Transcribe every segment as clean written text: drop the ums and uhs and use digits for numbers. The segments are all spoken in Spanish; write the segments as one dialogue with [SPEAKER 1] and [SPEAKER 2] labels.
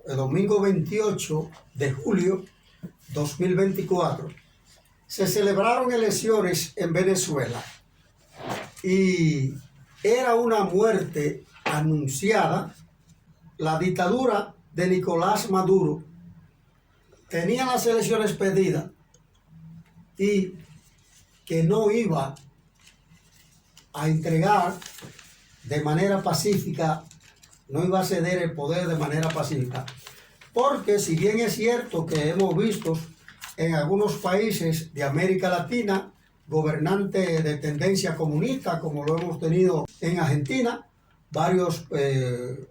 [SPEAKER 1] el domingo 28 de julio 2024, se celebraron elecciones en Venezuela y era una muerte anunciada. La dictadura de Nicolás Maduro tenía las elecciones pedidas y que no iba a entregar de manera pacífica, no iba a ceder el poder de manera pacífica. Porque si bien es cierto que hemos visto en algunos países de América Latina gobernantes de tendencia comunista, como lo hemos tenido en Argentina, varios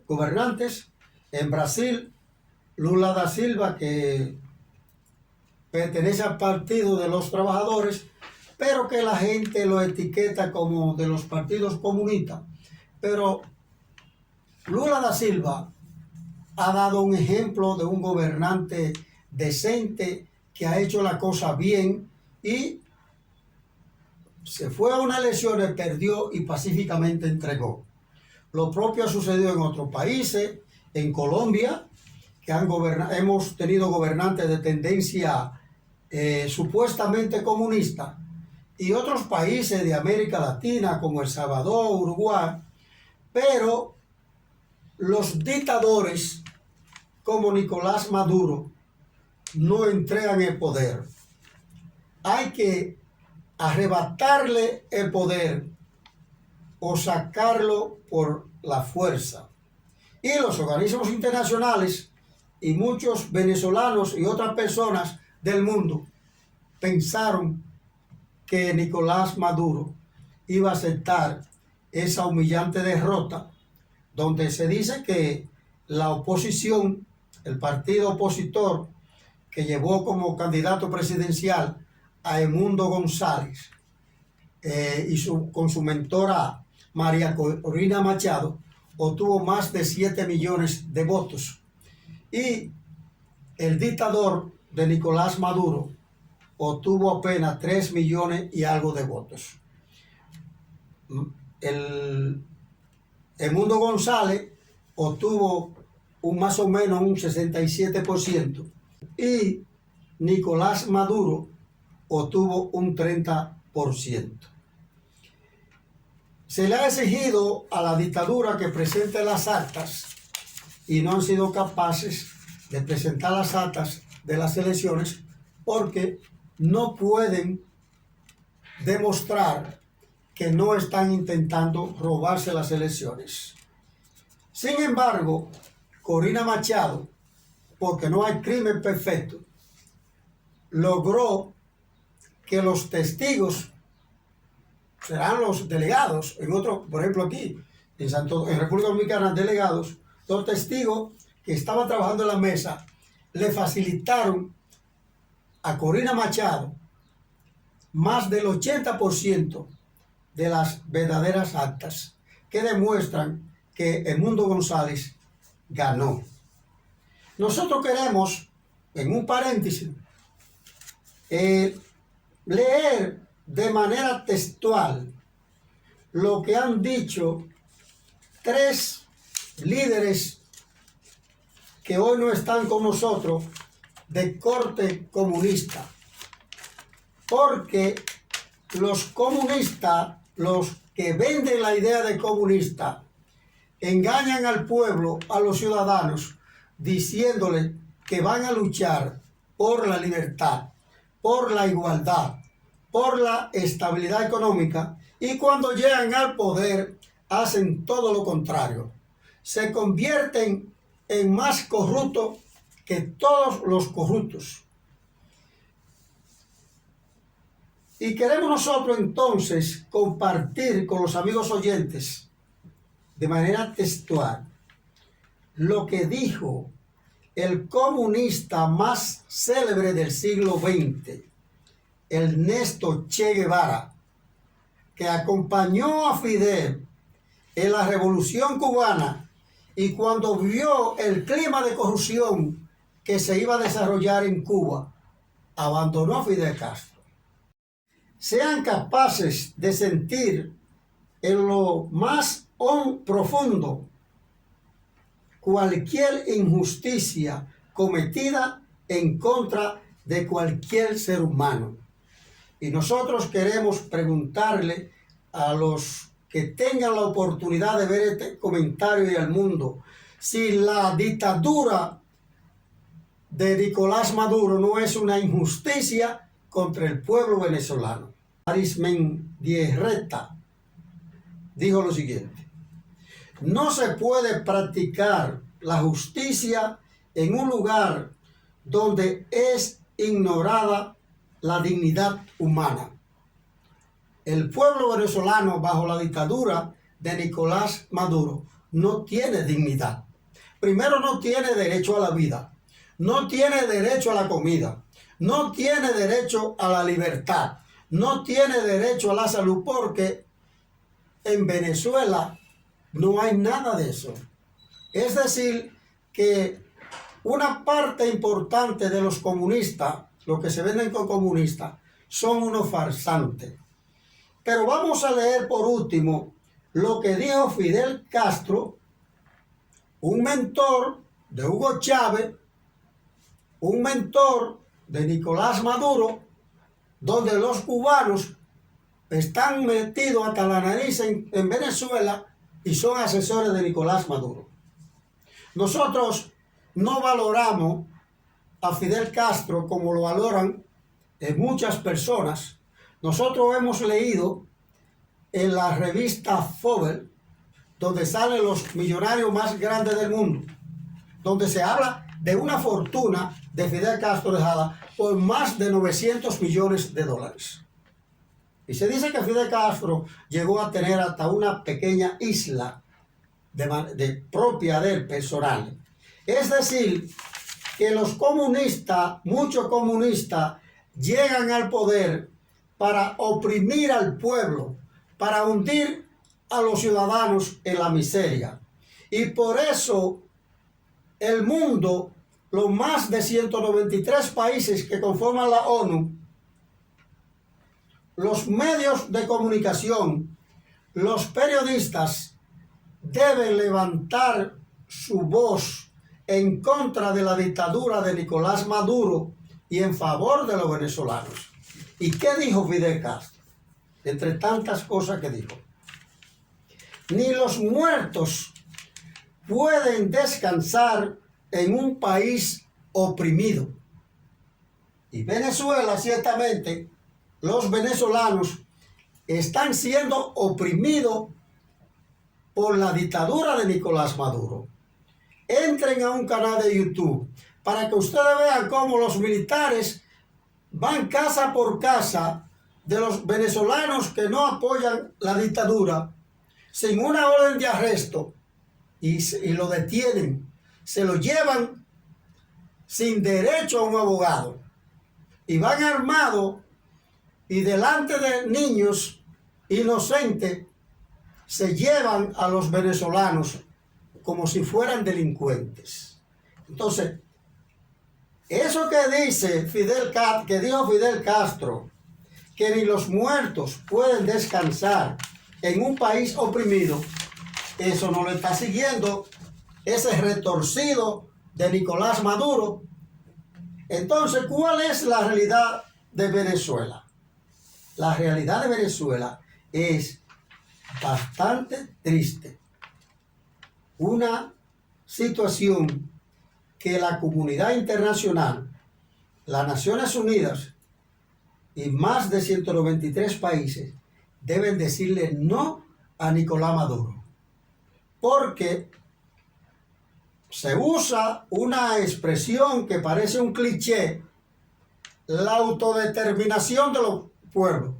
[SPEAKER 1] gobernantes, en Brasil, Lula da Silva, que pertenece al Partido de los Trabajadores, pero que la gente lo etiqueta como de los partidos comunistas. Pero Lula da Silva ha dado un ejemplo de un gobernante decente que ha hecho la cosa bien y se fue a unas elecciones, perdió y pacíficamente entregó. Lo propio ha sucedido en otros países, en Colombia, que hemos tenido gobernantes de tendencia supuestamente comunista, y otros países de América Latina como El Salvador, Uruguay, pero los dictadores como Nicolás Maduro no entregan el poder. Hay que arrebatarle el poder o sacarlo por la fuerza. Y los organismos internacionales y muchos venezolanos y otras personas del mundo pensaron que Nicolás Maduro iba a aceptar esa humillante derrota, donde se dice que la oposición, el partido opositor que llevó como candidato presidencial a Edmundo González con su mentora María Corina Machado, obtuvo más de 7 millones de votos. Y el dictador de Nicolás Maduro obtuvo apenas 3 millones y algo de votos. Edmundo González obtuvo más o menos un 67% y Nicolás Maduro obtuvo un 30%. Se le ha exigido a la dictadura que presente las actas y no han sido capaces de presentar las actas de las elecciones porque no pueden demostrar que no están intentando robarse las elecciones. Sin embargo, Corina Machado, porque no hay crimen perfecto, logró que los testigos serán los delegados, por ejemplo aquí, en República Dominicana, delegados, los testigos que estaban trabajando en la mesa, le facilitaron a Corina Machado más del 80% de las verdaderas actas que demuestran que Edmundo González ganó. Nosotros queremos, en un paréntesis, leer de manera textual lo que han dicho 3 líderes que hoy no están con nosotros de corte comunista, porque los comunistas, los que venden la idea de comunista, engañan al pueblo, a los ciudadanos, diciéndoles que van a luchar por la libertad, por la igualdad, por la estabilidad económica, y cuando llegan al poder hacen todo lo contrario. Se convierten en más corruptos que todos los corruptos. Y queremos nosotros entonces compartir con los amigos oyentes de manera textual lo que dijo el comunista más célebre del siglo XX, Ernesto Che Guevara, que acompañó a Fidel en la Revolución Cubana y cuando vio el clima de corrupción que se iba a desarrollar en Cuba, abandonó a Fidel Castro. Sean capaces de sentir en lo más profundo cualquier injusticia cometida en contra de cualquier ser humano. Y nosotros queremos preguntarle a los que tengan la oportunidad de ver este comentario y al mundo, si la dictadura de Nicolás Maduro no es una injusticia contra el pueblo venezolano. Arismendiarrieta dijo lo siguiente: no se puede practicar la justicia en un lugar donde es ignorada la dignidad humana. El pueblo venezolano bajo la dictadura de Nicolás Maduro no tiene dignidad. Primero, no tiene derecho a la vida, no tiene derecho a la comida, no tiene derecho a la libertad, no tiene derecho a la salud, porque en Venezuela no hay nada de eso. Es decir, que una parte importante de los comunistas, los que se venden con comunistas, son unos farsantes. Pero vamos a leer por último lo que dijo Fidel Castro, un mentor de Hugo Chávez, un mentor de Nicolás Maduro, donde los cubanos están metidos hasta la nariz en Venezuela y son asesores de Nicolás Maduro. Nosotros no valoramos a Fidel Castro como lo valoran muchas personas. Nosotros hemos leído en la revista Forbes, donde salen los millonarios más grandes del mundo, donde se habla de una fortuna de Fidel Castro dejada por más de 900 millones de dólares. Y se dice que Fidel Castro llegó a tener hasta una pequeña isla de propia de él personal. Es decir, que los comunistas, muchos comunistas, llegan al poder para oprimir al pueblo, para hundir a los ciudadanos en la miseria. Y por eso el mundo, los más de 193 países que conforman la ONU, los medios de comunicación, los periodistas deben levantar su voz en contra de la dictadura de Nicolás Maduro y en favor de los venezolanos. ¿Y qué dijo Fidel Castro? Entre tantas cosas que dijo: ni los muertos pueden descansar en un país oprimido. Y Venezuela, ciertamente, los venezolanos están siendo oprimidos por la dictadura de Nicolás Maduro. Entren a un canal de YouTube para que ustedes vean cómo los militares van casa por casa de los venezolanos que no apoyan la dictadura sin una orden de arresto y lo detienen, se lo llevan sin derecho a un abogado y van armados y delante de niños inocentes se llevan a los venezolanos como si fueran delincuentes. Entonces, eso que dice que dijo Fidel Castro, que ni los muertos pueden descansar en un país oprimido, eso no lo está siguiendo ese retorcido de Nicolás Maduro. Entonces, ¿cuál es la realidad de Venezuela? La realidad de Venezuela es bastante triste. Una situación que la comunidad internacional, las Naciones Unidas y más de 193 países deben decirle no a Nicolás Maduro, porque se usa una expresión que parece un cliché: la autodeterminación de los pueblos.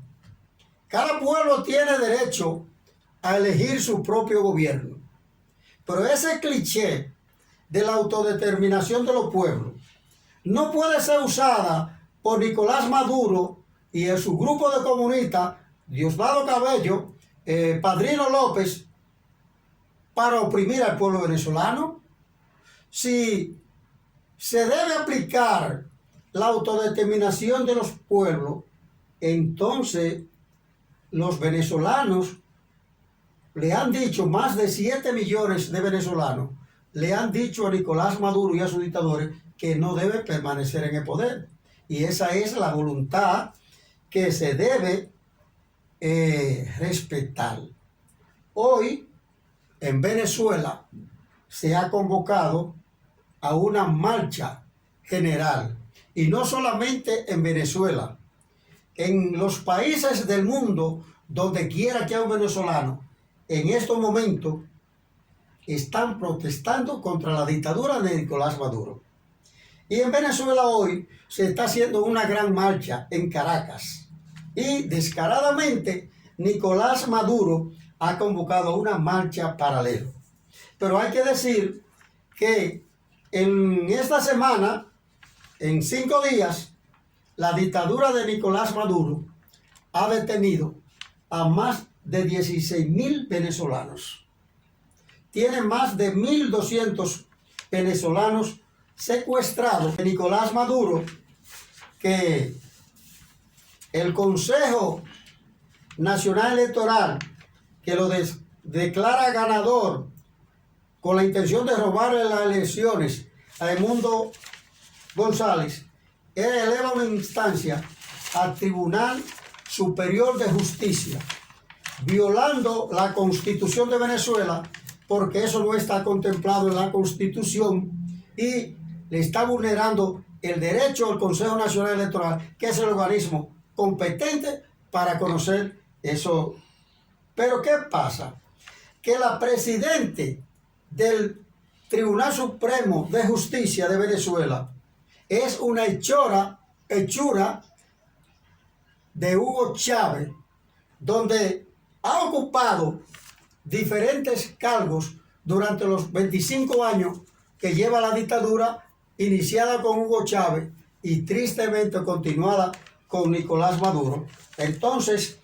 [SPEAKER 1] Cada pueblo tiene derecho a elegir su propio gobierno, pero ese cliché de la autodeterminación de los pueblos no puede ser usada por Nicolás Maduro y en su grupo de comunistas, Diosdado Cabello, Padrino López, para oprimir al pueblo venezolano. Si se debe aplicar la autodeterminación de los pueblos, entonces los venezolanos, le han dicho más de 7 millones de venezolanos, le han dicho a Nicolás Maduro y a sus dictadores que no debe permanecer en el poder. Y esa es la voluntad que se debe respetar. Hoy, en Venezuela, se ha convocado a una marcha general. Y no solamente en Venezuela, en los países del mundo, donde quiera que haya un venezolano, en estos momentos están protestando contra la dictadura de Nicolás Maduro. Y en Venezuela hoy se está haciendo una gran marcha en Caracas. Y descaradamente Nicolás Maduro ha convocado una marcha paralela. Pero hay que decir que en esta semana, en 5 días, la dictadura de Nicolás Maduro ha detenido a más de 16.000 venezolanos. Tiene más de 1.200 venezolanos secuestrados. Nicolás Maduro, que el Consejo Nacional Electoral, que lo declara ganador con la intención de robarle las elecciones a Edmundo González, él eleva una instancia al Tribunal Superior de Justicia, violando la Constitución de Venezuela, porque eso no está contemplado en la Constitución, y le está vulnerando el derecho al Consejo Nacional Electoral, que es el organismo competente para conocer eso. Pero ¿qué pasa? Que la presidente del Tribunal Supremo de Justicia de Venezuela es una hechura de Hugo Chávez, donde ha ocupado diferentes cargos durante los 25 años que lleva la dictadura, iniciada con Hugo Chávez y tristemente continuada con Nicolás Maduro. Entonces,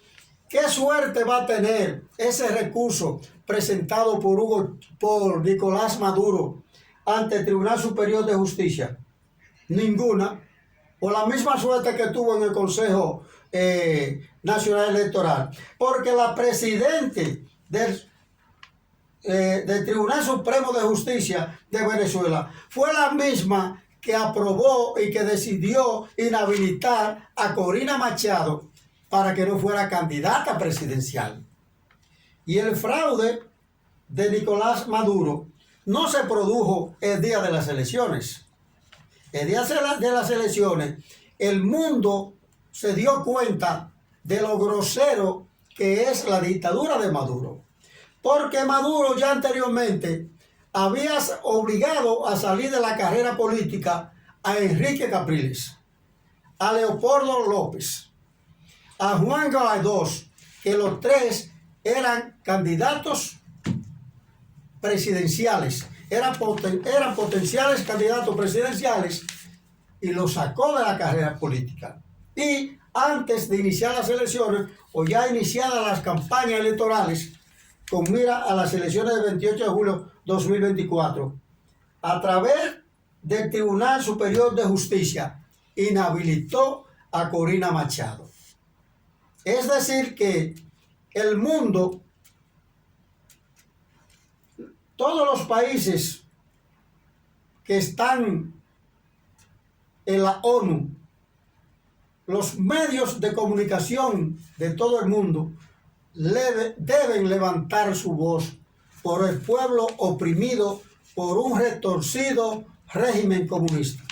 [SPEAKER 1] ¿qué suerte va a tener ese recurso presentado por Nicolás Maduro ante el Tribunal Superior de Justicia? Ninguna. O la misma suerte que tuvo en el Consejo Nacional Electoral. Porque la presidente del Tribunal Supremo de Justicia de Venezuela fue la misma que aprobó y que decidió inhabilitar a Corina Machado para que no fuera candidata presidencial. Y el fraude de Nicolás Maduro no se produjo el día de las elecciones. El día de las elecciones, el mundo se dio cuenta de lo grosero que es la dictadura de Maduro. Porque Maduro ya anteriormente había obligado a salir de la carrera política a Enrique Capriles, a Leopoldo López, a Juan Guaidó, que los tres eran candidatos presidenciales, eran potenciales candidatos presidenciales, y los sacó de la carrera política. Y antes de iniciar las elecciones, o ya iniciadas las campañas electorales, con mira a las elecciones del 28 de julio de 2024, a través del Tribunal Superior de Justicia, inhabilitó a Corina Machado. Es decir que el mundo, todos los países que están en la ONU, los medios de comunicación de todo el mundo deben levantar su voz por el pueblo oprimido por un retorcido régimen comunista.